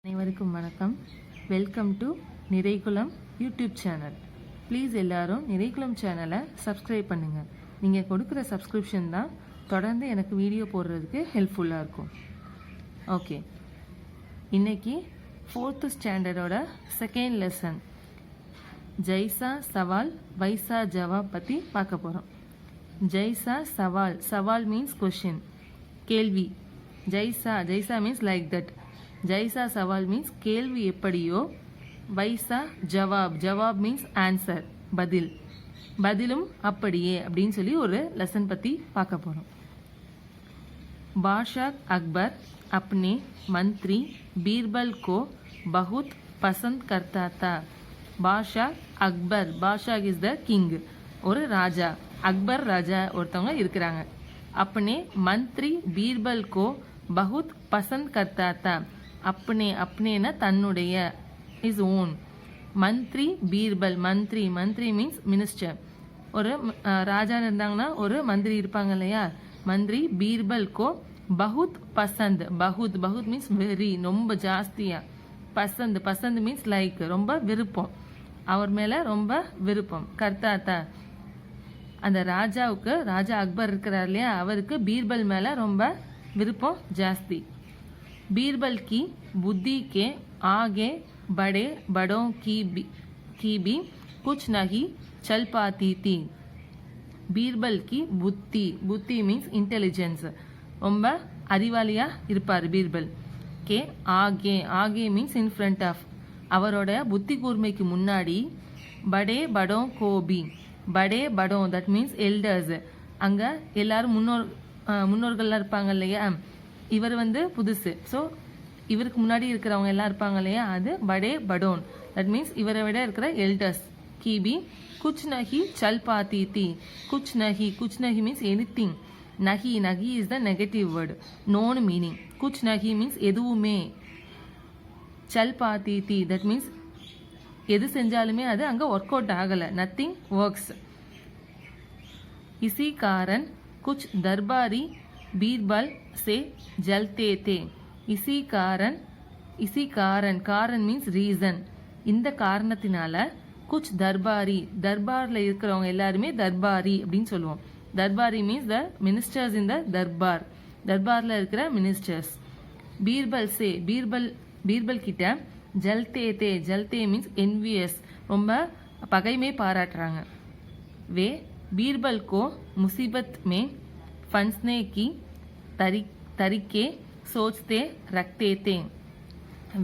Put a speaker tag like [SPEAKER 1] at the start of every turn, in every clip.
[SPEAKER 1] அனைவருக்கும் வணக்கம். Welcome to Niraikulam YouTube channel. Please எல்லாரும் நிறைகுலம் சேனலை சப்ஸ்கிரைப் பண்ணுங்கள். நீங்கள் கொடுக்குற சப்ஸ்கிரிப்ஷன் தான் தொடர்ந்து எனக்கு வீடியோ போடுறதுக்கு ஹெல்ப்ஃபுல்லாக இருக்கும். ஓகே, இன்னைக்கு 4th ஸ்டாண்டர்டோட செகண்ட் லெசன் ஜெய்சா சவால் வைசா ஜவாப் பற்றி பார்க்க போகிறோம். ஜெய்சா சவால், சவால் மீன்ஸ் கொஷின், கேள்வி. ஜெய்சா மீன்ஸ் லைக் தட். ஜெய்சா சவால் மீன்ஸ் கேள்வி எப்படியோ, வைசா ஜவாப், ஜவாப் மீன்ஸ் ஆன்சர், பதில், பதிலும் அப்படியே அப்படின்னு சொல்லி ஒரு லெசன் பற்றி பார்க்க போகிறோம். बादशाह अकबर अपने मंत्री बीरबल को बहुत पसंद करता था. बादशाह अकबर, बादशाह इज द किंग, ஒரு ராஜா, அக்பர் ராஜா ஒருத்தவங்க இருக்கிறாங்க. अपने मंत्री बीरबल को बहुत पसंद करता था. अपने अपने தன்னுடைய, இஸ் ஓன். மந்திரி பீர்பல், மந்திரி, மந்திரி மீன்ஸ் மினிஸ்டர். ஒரு ராஜா இருந்தாங்கன்னா ஒரு மந்திரி இருப்பாங்க இல்லையா, மந்திரி பீர்பல் கோ பகுத் பசந்த், பகுத், பகுத் மீன்ஸ் வெரி, ரொம்ப ஜாஸ்தியா. பசந்த், பசந்த் மீன்ஸ் லைக், ரொம்ப விருப்பம், அவர் மேல ரொம்ப விருப்பம். கர்த்தாத்தா, அந்த ராஜாவுக்கு, ராஜா அக்பர் இருக்கிறார் இல்லையா, அவருக்கு பீர்பல் மேல ரொம்ப விருப்பம் ஜாஸ்தி. बीरबल की बुद्धि के आगे बड़े बड़ों की भी कुछ नहीं चल पाती थी. बीरबल की बुद्धि, बुद्धि मीन्स इंटेलिजेंस, ரொம்ப அறிவாளியா இருப்பார் பீர்பல். கே ஆகே, ஆகே மீன்ஸ் இன் ஃப்ரண்ட் ஆஃப், அவரோட புத்தி கூர்மைக்கு முன்னாடி. படே படோ கோபி, படே படோ தட் மீன்ஸ் எல்டர்ஸ், அங்க எல்லாரும் முன்னோர்கள்லாம் இருப்பாங்க இல்லையா, இவர் புதுசு, ஸோ இவருக்கு முன்னாடி இருக்கிறவங்க எல்லாம் இருப்பாங்க இல்லையா, அது படே படோன், தட் மீன்ஸ் இவரை விட இருக்கிற எல்டர்ஸ். கீபி குச் நஹி சல் பாத்தி தி, குச் நஹி, குச் நஹி மீன்ஸ் எனிதிங், நஹி, நஹி is the negative word, non meaning. குச் நஹி மீன்ஸ் எதுவுமே, சல் பாத்தி தி தட் மீன்ஸ் எது செஞ்சாலுமே அது அங்கே ஒர்க் அவுட் ஆகலை, நத்திங் ஒர்க்ஸ். இசி காரன் குச் தர்பாரி बीरबल से जलते थे. इसी कारण, इसी कारण, कारण मीन्स ரீசன், இந்த காரணத்தினால குச் தர்பாரி, தர்பார்ல இருக்கிறவங்க எல்லாருமே தர்பாரி அப்படின்னு சொல்லுவோம். தர்பாரி மீன்ஸ் த மினிஸ்டர்ஸ் இன் த தர்பார், தர்பார்ல இருக்கிற மினிஸ்டர்ஸ். பீர்பல் சே, பீர்பல், பீர்பல் கிட்ட ஜல்தே தே, ஜல்தே மீன்ஸ் என்வியஸ், ரொம்ப பகைமை பாராட்டுறாங்க. வே बीरबल को मुसीबत में फंसने की तरीके सोचते रखते थे.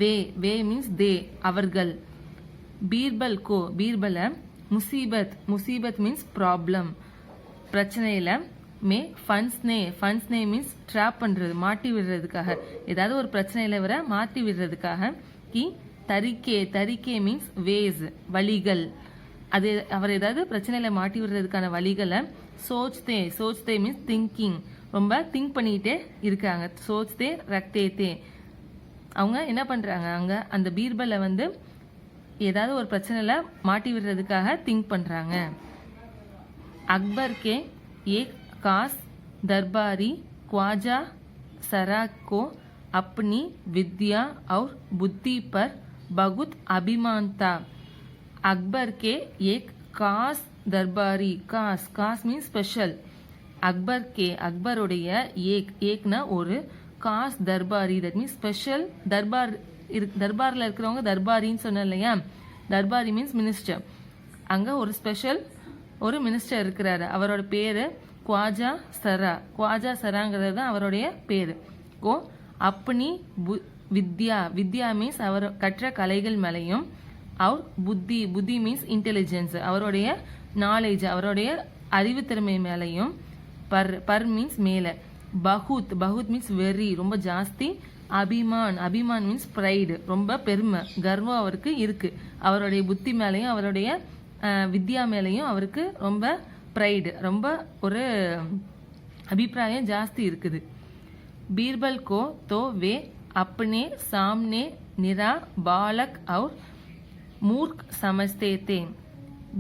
[SPEAKER 1] वे, वे मीन्स दे, அவர்கள். बीरबल को, बीरबल मुसीबत, मुसीबत मीन्स प्रॉब्लम, பிரச்சனையில. மே ஃபன்ஸ்னே, ஃபன்ஸ்னே மீன்ஸ் ட்ராப் பண்றது, மாட்டி விடுறதுக்காக, ஏதாவது ஒரு பிரச்சனையில வர மாட்டி விடுறதுக்காக. கி தரிக்கே, தரிக்கே மீன்ஸ் வேஸ், வழிகள், அது அவர் ஏதாவது பிரச்சனையில மாட்டி விடுறதுக்கான வழிகளை. சோச்தே, சோச்தே மீன்ஸ் திங்கிங், ரொம்ப திங்க் பண்ணிக்கிட்டே இருக்காங்க. சோச்தே ரக்தே தே, அவங்க என்ன பண்றாங்க, அங்க அந்த பீர்பலை ஏதாவது ஒரு பிரச்சனையில மாட்டி விடுறதுக்காக திங்க் பண்றாங்க. அக்பர் கே ஏக் காஸ் दरबारी ख्वाजा सराक को अपनी विद्या और बुद्धि पर बहुत अभिमान था. अकबर के एक खास दरबारी, कास, कास मीन स्पेशल. अकबर के, अकबरुடைய ஏக், ஏக்னா ஒரு, காஸ் தர்பாரி தட் மீன்ஸ் ஸ்பெஷல். தர்பார், தர்பார்ல இருக்கிறவங்க தர்பாரின்னு சொன்ன இல்லையா, தர்பாரி மீன்ஸ் மினிஸ்டர். அங்க ஒரு ஸ்பெஷல் ஒரு மினிஸ்டர் இருக்கிறாரு, அவரோட பேரு குவாஜா சரா, குவாஜா சராங்கிறது தான் அவருடைய பேரு. கோ அப்பனி வித்யா, வித்யா மீன்ஸ் அவர் கற்ற கலைகள் மேலையும். அவர் புத்தி, புத்தி மீன்ஸ் இன்டெலிஜென்ஸ், அவருடைய நாலேஜ், அவருடைய அறிவுத்திறமை மேலையும். பர், பர் மீன்ஸ் மேல. பகுத், பகுத் மீன்ஸ் வெரி, ரொம்ப ஜாஸ்தி. அபிமான், அபிமான் மீன்ஸ் ப்ரைடு, ரொம்ப பெருமை, கர்வம் அவருக்கு இருக்கு. அவருடைய புத்தி மேலையும் அவருடைய வித்யா மேலையும் அவருக்கு ரொம்ப ப்ரைடு, ரொம்ப ஒரு அபிப்பிராயம் ஜாஸ்தி இருக்குது. பீர்பல் கோ தோ வே अपने सामने निरा बालक और மூர்க் சமஸ்தே தே.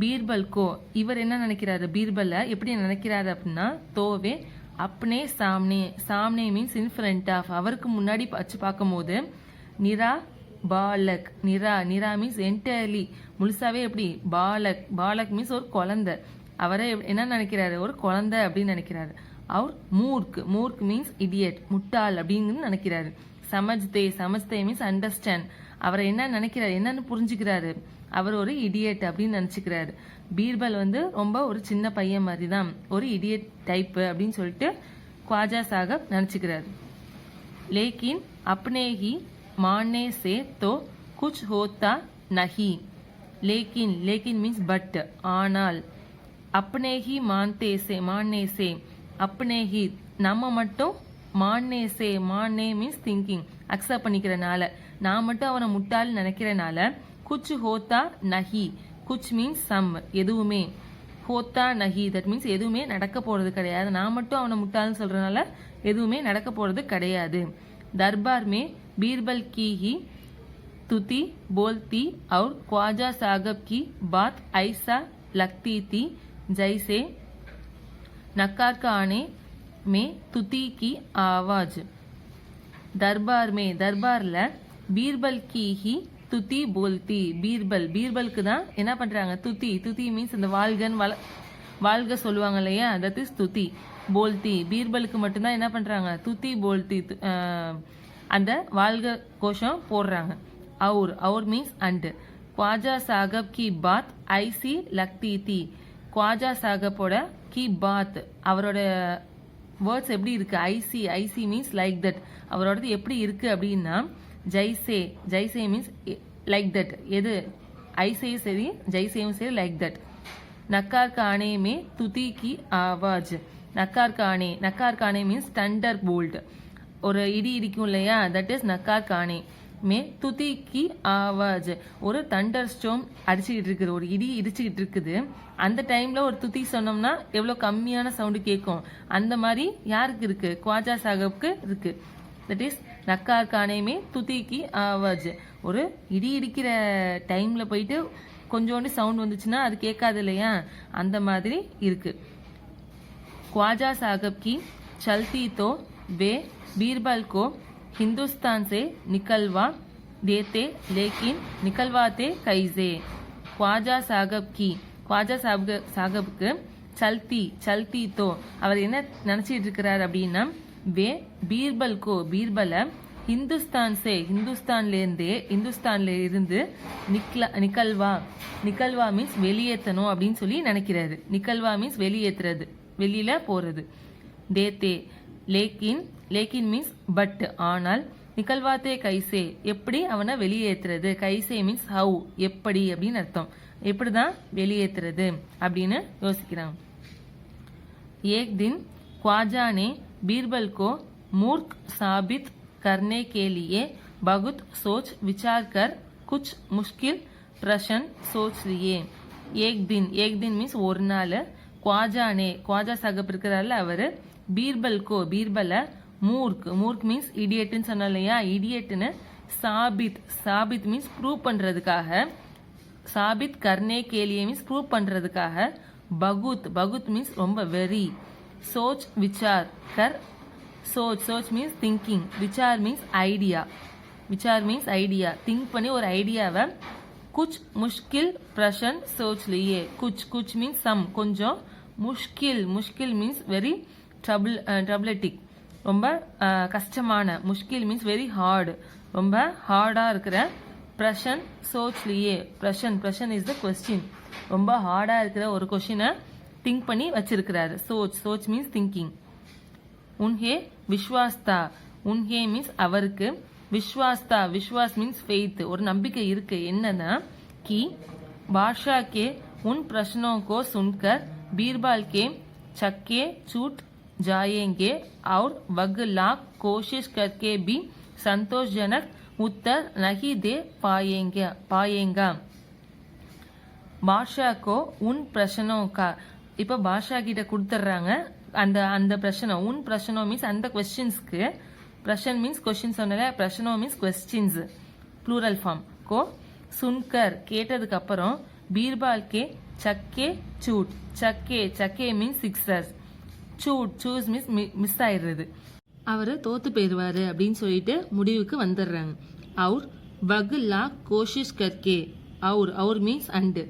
[SPEAKER 1] பீர்பல் கோ, இவர் என்ன நினைக்கிறாரு, பீர்பல்ல எப்படி நினைக்கிறாரு அப்படின்னா, தோவே अपने सामने, सामने மீன்ஸ் இன் ஃப்ரண்ட் ஆஃப், அவருக்கு முன்னாடி வச்சு பார்க்கும் போது. நிரா பாலக். நிரா மீன்ஸ் என்டையர்லி, முழுசாவே எப்படி பாலக். பாலக் மீன்ஸ் ஒரு குழந்தை. அவரை என்ன நினைக்கிறாரு, ஒரு குழந்தை அப்படின்னு நினைக்கிறாரு. அவர் மூர்க் மீன்ஸ் இடியட், முட்டாள் அப்படின்னு நினைக்கிறாரு. சமஜ்தே மீன்ஸ் அண்டர்ஸ்டாண்ட். அவரை என்ன நினைக்கிறாரு, என்னன்னு புரிஞ்சுக்கிறாரு, அவர் ஒரு இடியட் அப்படின்னு நினைச்சுக்கிறாரு. பீர்பல் ரொம்ப ஒரு சின்ன பையன் மாதிரி தான், ஒரு இடியட் டைப்பு அப்படின்னு சொல்லிட்டு ख्वाजा साहब நினைச்சுக்கிறாரு. लेकिन अपने ही मानने से तो कुछ होता नहीं. लेकिन मीन्स बट, ஆனால் अपने ही मानने से अपने ही நம்ம மட்டும் மானே மீன்ஸ் திங்கிங் அக்செப்ட் பண்ணிக்கிறனால, நான் மட்டும் அவனை முட்டாள் நினைக்கிறனால குச் ஹோத்தா நஹி, குச் மீன்ஸ் சம் எதுவுமே, ஹோத்தா நஹி தட் மீன்ஸ் எதுவுமே நடக்க போறது கிடையாது. நான் மட்டும் அவனை முட்டாள்னு சொல்றதுனால எதுவுமே நடக்க போறது கிடையாது. दरबार में बीरबल की ही तुति बोलती और ख्वाजा साहब की बात ऐसा लगती थी जैसे नकार का आने में तुति की आवाज. दरबारல बीरबल की ही துதி போல்தி. பீர்பலுக்கு தான் என்ன பண்றாங்க, துதி மீன்ஸ் இந்த வாழ்க சொல்லுவாங்க இல்லையா, தட் இஸ் துதி. போல்தி பீர்பலுக்கு மட்டும்தான் என்ன பண்றாங்க, துதி போல்தி அந்த வாழ்க கோஷம் போடுறாங்க. அவுர் மீன்ஸ் அண்ட். ख्वाजा साहब की बात ऐसी लगती थी. ख्वाजा साहबோட की बात அவரோட வேர்ட்ஸ் எப்படி இருக்கு, ஐசி மீன்ஸ் லைக் தட். அவரோடது எப்படி இருக்கு அப்படின்னா ஜைசே மீன்ஸ் லைக் தட். எது ஐசையும் சரி ஜைசேயும் சரி லைக் தட். नकार काने में तुति की आवाज. नकार काने மீன்ஸ் தண்டர் போல்ட், ஒரு இடி இடிக்கும் இல்லையா, தட் இஸ் நக்கார் கானே. மே துதி கி ஆவாஜ், ஒரு தண்டர் ஸ்டோம் அடிச்சுக்கிட்டு இருக்குது, ஒரு இடி இடிச்சுக்கிட்டு இருக்குது. அந்த டைம்ல ஒரு துதி சொன்னோம்னா எவ்வளவு கம்மியான சவுண்டு கேட்கும், அந்த மாதிரி யாருக்கு இருக்கு, ख्वाजा சாஹிப்க்கு இருக்கு. தட் இஸ் நக்கார் கானே மே துதி கி ஆவாஜ். ஒரு இடி இடிக்கிற டைம்ல போயிட்டு கொஞ்சோண்டு சவுண்ட் வந்துச்சுன்னா அது கேட்காது இல்லையா, அந்த மாதிரி இருக்கு. ख्वाजा साहब की चलती तो वे बीरबल को हिंदुस्तान से निकलवा देते, लेकिन निकलवाते कैसे. ख्वाजा साहबக்கு चलती तो அவர் என்ன நினைச்சிட்டு இருக்கிறார் அப்படின்னா, வே பீர்பலை ஹிந்துஸ்தான்ல இருந்து நிக்கல்வா மீன்ஸ் வெளியேற்றணும் அப்படின்னு சொல்லி நினைக்கிறாரு. நிக்கல்வா மீன்ஸ் வெளியேற்றுறது, வெளியில போறது. தேத்தே லேக்கின் மீன்ஸ் பட், ஆனால் நிக்கல்வாத்தே கைசே எப்படி அவனை வெளியேற்றுறது, கைசே மீன்ஸ் ஹவு எப்படி அப்படின்னு அர்த்தம். எப்படிதான் வெளியேற்றுறது அப்படின்னு யோசிக்கிறாங்க. एक दिन ख्वाजा ने बीरबल को मूर्ख साबित करने के लिए बहुत सोच विचार कर कुछ मुश्किल प्रश्न सोच लिए. एक दिन मीन्स ஒரு நாள் ख्वाजा साहब இருக்கிறார்ல, அவரு பீர்பலை மூர்க் மீன்ஸ் இடியட்னு சொன்னா இல்லையா, இடியட்னு சாபித் மீன்ஸ் ப்ரூவ் பண்றதுக்காக, சாபித் கர்னே கேலியே மீன்ஸ் ப்ரூவ் பண்றதுக்காக, பகுத் மீன்ஸ் ரொம்ப வெரி, சோச் விசார் கர், சோச் மீன்ஸ் திங்கிங், விசார் மீன்ஸ் ஐடியா, திங்க் பண்ணி ஒரு ஐடியாவை குச் முஷ்கில் பிரஷன் சோச் லியே. குச் மீன்ஸ் சம் கொஞ்சம், முஷ்கில் மீன்ஸ் வெரி ட்ரபிளட்டிக் ரொம்ப கஷ்டமான, முஷ்கில் மீன்ஸ் வெரி ஹார்டு ரொம்ப ஹார்டா இருக்கிற, பிரஷன் சோச் லியே. பிரஷன் இஸ் த கொஸ்டின், ரொம்ப ஹார்டா இருக்கிற ஒரு கொஸ்டினை திங்க் பண்ணி வச்சிருக்கிறாரு. சோச் மீன்ஸ் திங்கிங். உன்ஹே விஸ்வாஸ்தா, உன்ஹே மீன்ஸ் அவருக்கு, விஸ்வாஸ் மீன்ஸ் ஃபெய்த் ஒரு நம்பிக்கை இருக்கு. என்னன்னா कि बादशाह के उन प्रश्नों को सुनकर बीरबल के छक्के छूट जाएंगे और वह लाख कोशिश करके भी संतोषजनक उत्तर नहीं दे पाएगा. बादशाह को उन प्रश्नों का, இப்ப பாஷா கிட்ட கொடுத்துறாங்க அந்த பிரச்சனை. உன் பிரச்சனை மீன்ஸ் அந்த கொஸ்டின்ஸ்க்கு, பிரஷன் மீன்ஸ் கொஸ்டின் சொன்னல, பிரச்சனை மீன்ஸ் கொஸ்டின்ஸ் ப்ளூரல் ஃபார்ம். கோ சுன்கர் கேட்டதுக்கு அப்புறம், பீர்பால் கே சக்கே சூட், சக்கே மீன்ஸ் சிக்ஸர்ஸ், சூஸ் மீன்ஸ் மிஸ் ஆயிடுறது, அவரு தோத்து போயிடுவாரு அப்படின்னு சொல்லிட்டு முடிவுக்கு வந்துடுறாங்க. அவர் वग लाख कोशिश करके और மீன்ஸ் அண்டு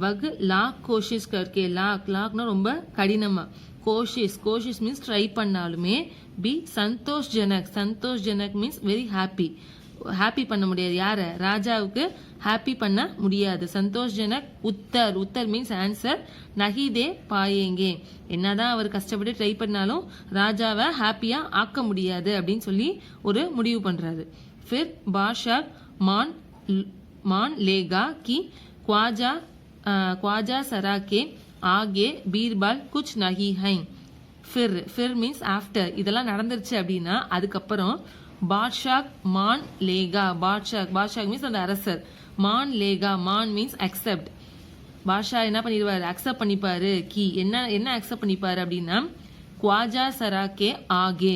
[SPEAKER 1] வக் லாக் கோஷிஷ் கர்க்கே லாக்னா ரொம்ப கடினமா கோஷிஷ் மீன்ஸ் ட்ரை பண்ணாலுமே பி சந்தோஷ்ஜனக் மீன்ஸ் வெரி ஹாப்பி பண்ண முடியாது யார ராஜாவுக்கு ஹாப்பி பண்ண முடியாது சந்தோஷ்ஜனக் உத்தர் மீன்ஸ் ஆன்சர் நஹிதே பாயேங்கே என்னதான் அவர் கஷ்டப்பட்டு ட்ரை பண்ணாலும் ராஜாவை ஹாப்பியா ஆக்க முடியாது அப்படின்னு சொல்லி ஒரு முடிவு பண்றாரு फिर बादशाह मान लेगा कि ख्वाजा सरा के आगे बीरबल कुछ नहीं है फिर மீன்ஸ் ஆஃப்டர் இதெல்லாம் நடந்துருச்சு அப்படின்னா அதுக்கப்புறம் பாட்ஷாக் மான் லேகா பாட்ஷாக் மீன்ஸ் அந்த அரசர் மான் லேகா மான் மீன்ஸ் அக்செப்ட் பாட்ஷா என்ன பண்ணிடுவாரு அக்செப்ட் பண்ணிப்பாரு கி என்ன அக்செப்ட் பண்ணிப்பாரு அப்படின்னா குவாஜா சராக்கே ஆகே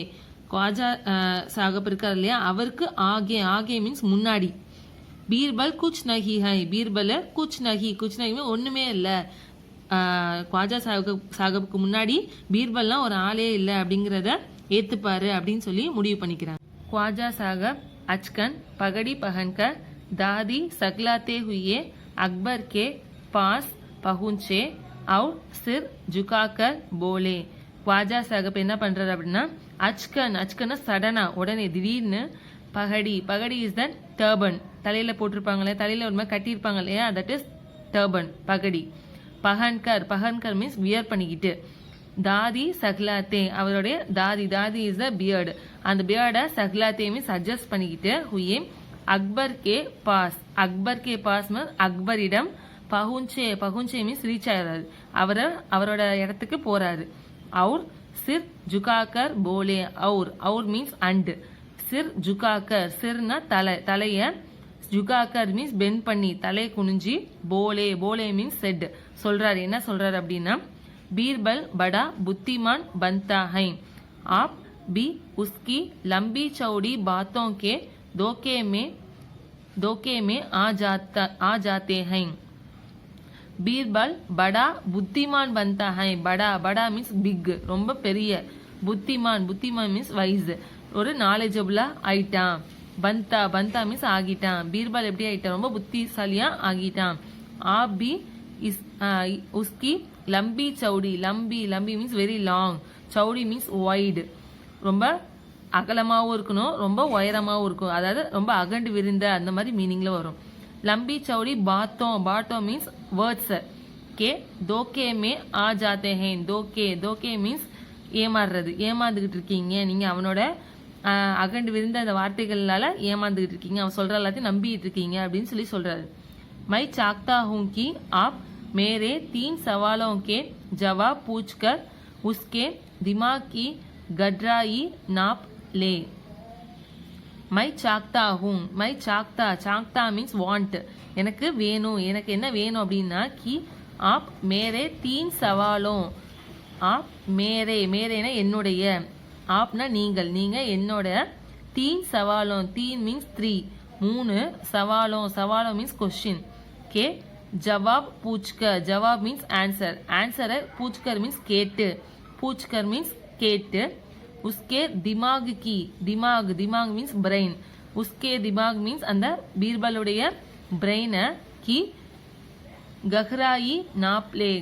[SPEAKER 1] குவாஜா சாகப் இருக்கார் இல்லையா அவருக்கு ஆகே மீன்ஸ் முன்னாடி பீர்பல் குச் நஹி ஹை பீர்பல் குச் நஹி ஒண்ணுமே இல்ல குவாஜா சாகப்புக்கு முன்னாடி பீர்பல்லாம் ஒரு ஆளே இல்லை அப்படிங்கிறத ஏத்துப்பாரு அப்படின்னு சொல்லி முடிவு பண்ணிக்கிறாங்க ख्वाजा साहब अचकन पगड़ी पहनकर दादी सकलाते हुए अकबर के पास पहुंचे और सिर झुकाकर बोले ख्वाजा साहब என்ன பண்றாரு அப்படின்னா அச்கன் சடனா உடனே திடீர்னு பகடி இஸ் தட் டர்பன் தலையில போட்டிருப்பாங்களே தலையில ஒரு மாதிரி கட்டியிருப்பாங்க இல்லையா தட் இஸ் டர்பன் பகடி பகன்கர் மீன்ஸ் வியர் பண்ணிக்கிட்டு தாதி சக்லாத்தே அவருடைய தாதி இஸ் த பியர்டு அந்த பியர்டை சக்லாத்தே மீன்ஸ் அட்ஜஸ்ட் பண்ணிக்கிட்டு ஹுயே அக்பர் கே பாஸ் அக்பரிடம் பகுஞ்சே மீன்ஸ் ரீச் ஆகிறாரு அவரோட இடத்துக்கு போறாரு और सिर झुकाकर बोले और मीन्स अंड सिर झुकाकर सिरना தலைய झुकाकर மீன்ஸ் பெண்ட் பண்ணி தலை குனிஞ்சி போலே மீன்ஸ் செட் சொல்றாரு என்ன சொல்றாரு அப்படின்னா बीरबल बड़ा बुद्धिमान बनता है आप भी उसकी लंबी चौड़ी बातों के धोखे में आ जाते हैं பீர்பல் படா புத்திமான் பந்தா ஹை படா மீன்ஸ் பிக் ரொம்ப பெரிய புத்திமான் மீன்ஸ் வைஸ் ஒரு நாலேஜபிளா ஆயிட்டான் பந்தா மீன்ஸ் ஆகிட்டான் பீர்பல் எப்படி ஆயிட்டான் ரொம்ப புத்திசாலியா ஆகிட்டான் ஆப் பி உஸ்கி லம்பி சௌடி லம்பி மீன்ஸ் வெரி லாங் சௌடி மீன்ஸ் வைடு ரொம்ப அகலமாவும் இருக்கணும் ரொம்ப உயரமாவும் இருக்கும் அதாவது ரொம்ப அகண்டு விரிந்த அந்த மாதிரி மீனிங்ல வரும் लंबी चौड़ी बातों मीन्स वर्ड्स के धोखे में आ जाते हैं धोखे मीन्स ஏமாந்துகிட்டு இருக்கீங்க நீங்க அவனோட அகண்டு விரிந்த அந்த வார்த்தைகளால ஏமாந்துகிட்டு இருக்கீங்க அவன் சொல்ற எல்லாத்தையும் நம்பிட்டு இருக்கீங்க அப்படின்னு சொல்லி சொல்றாரு मैं चाहता हूं कि आप मेरे 3 सवालों के जवाब पूछकर उसके दिमाग की गहराई नाप ले மை சாக்தா மீன்ஸ் வாண்ட் எனக்கு என்ன வேணும் அப்படின்னா கி ஆப் மேரே 3 சவாலும் ஆப் மேரேனா என்னுடைய ஆப்னா நீங்க என்னோட 3 சவாலும் 3 மீன்ஸ் 3 சவாலும் மீன்ஸ் கொஸ்டின் கே ஜவாப் ஜவாப் மீன்ஸ் ஆன்சரை பூச்கர் மீன்ஸ் கேட்டு उसके दिमाग मीन्स ब्रेन उसके दिमाग मीन्स அந்த பீர்பலுடைய பிரெயினை की गहराई नाप ले